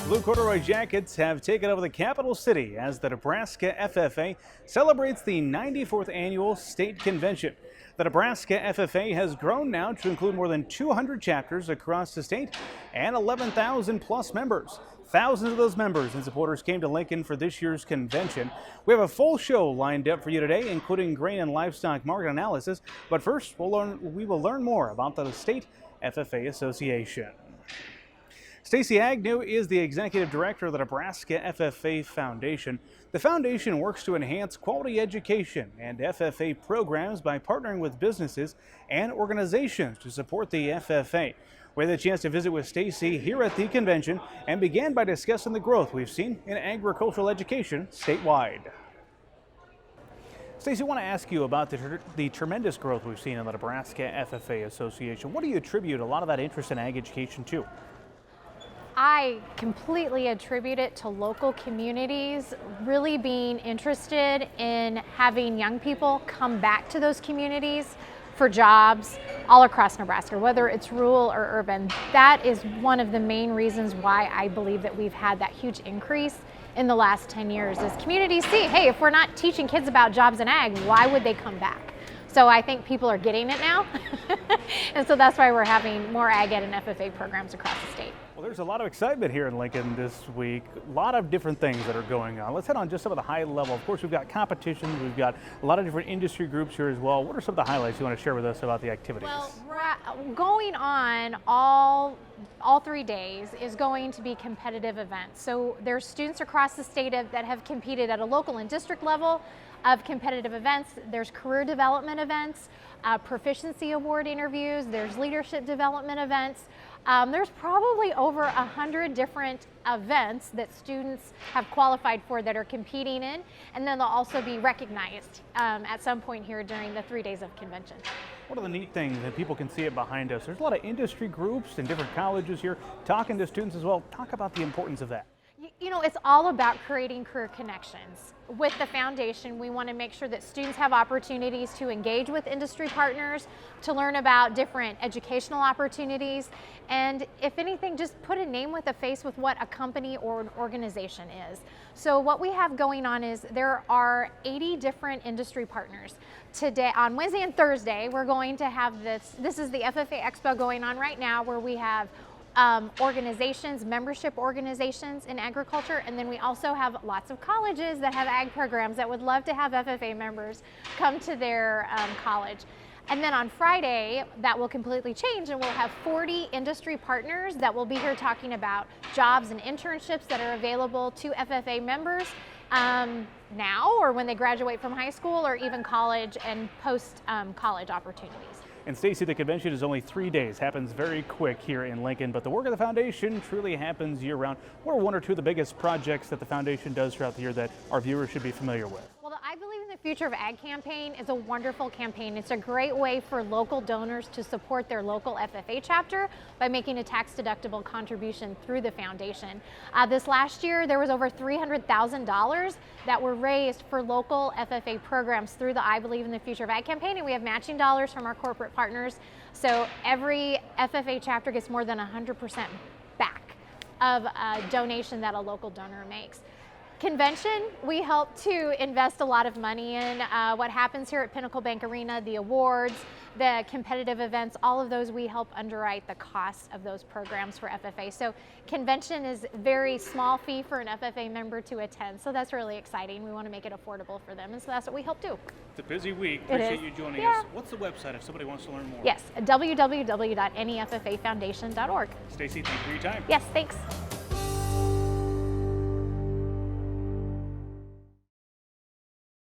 Blue corduroy jackets have taken over the capital city as the Nebraska FFA celebrates the 94th annual state convention. The Nebraska FFA has grown now to include more than 200 chapters across the state and 11,000 plus members. Thousands of those members and supporters came to Lincoln for this year's convention. We have a full show lined up for you today, including grain and livestock market analysis. But first, we will learn more about the state FFA Association. Stacey Agnew is the executive director of the Nebraska FFA Foundation. The foundation works to enhance quality education and FFA programs by partnering with businesses and organizations to support the FFA. We had a chance to visit with Stacey here at the convention and began by discussing the growth we've seen in agricultural education statewide. Stacey, I want to ask you about the tremendous growth we've seen in the Nebraska FFA Association. What do you attribute a lot of that interest in ag education to? I completely attribute it to local communities really being interested in having young people come back to those communities for jobs all across Nebraska, whether it's rural or urban. That is one of the main reasons why I believe that we've had that huge increase in the last 10 years is communities see, hey, if we're not teaching kids about jobs in ag, why would they come back? So I think people are getting it now. And so that's why we're having more ag ed and FFA programs across the state. Well, there's a lot of excitement here in Lincoln this week. A lot of different things that are going on. Let's head on just some of the high level. Of course, we've got competitions. We've got a lot of different industry groups here as well. What are some of the highlights you want to share with us about the activities? Well, going on all 3 days is going to be competitive events. So there's students across the state that have competed at a local and district level of competitive events. There's career development events, proficiency award interviews, there's leadership development events. There's probably over 100 different events that students have qualified for that are competing in, and then they'll also be recognized at some point here during the 3 days of convention. One of the neat things that people can see it behind us, there's a lot of industry groups and different colleges here talking to students as well. Talk about the importance of that. You know, it's all about creating career connections. With the foundation, we want to make sure that students have opportunities to engage with industry partners, to learn about different educational opportunities, and if anything, just put a name with a face with what a company or an organization is. So what we have going on is there are 80 different industry partners. Today, on Wednesday and Thursday, we're going to have this is the FFA Expo going on right now, where we have organizations, membership organizations in agriculture, and then we also have lots of colleges that have ag programs that would love to have FFA members come to their college. And then on Friday, that will completely change, and we'll have 40 industry partners that will be here talking about jobs and internships that are available to FFA members now or when they graduate from high school, or even college and post-college opportunities. And Stacey, the convention is only 3 days, happens very quick here in Lincoln, but the work of the foundation truly happens year-round. What are one or two of the biggest projects that the foundation does throughout the year that our viewers should be familiar with? Well, the I Believe in the Future of Ag campaign is a wonderful campaign. It's a great way for local donors to support their local FFA chapter by making a tax-deductible contribution through the foundation. This last year, there was over $300,000 that were raised for local FFA programs through the I Believe in the Future of Ag campaign, and we have matching dollars from our corporate partners. So every FFA chapter gets more than 100% back of a donation that a local donor makes. Convention, we help to invest a lot of money in what happens here at Pinnacle Bank Arena, the awards, the competitive events, all of those we help underwrite the cost of those programs for FFA. So convention is a very small fee for an FFA member to attend, so that's really exciting. We want to make it affordable for them, and so that's what we help do. It's a busy week. Appreciate you joining us. What's the website if somebody wants to learn more? Yes, www.neffafoundation.org. Stacey, thank you for your time. Yes, thanks.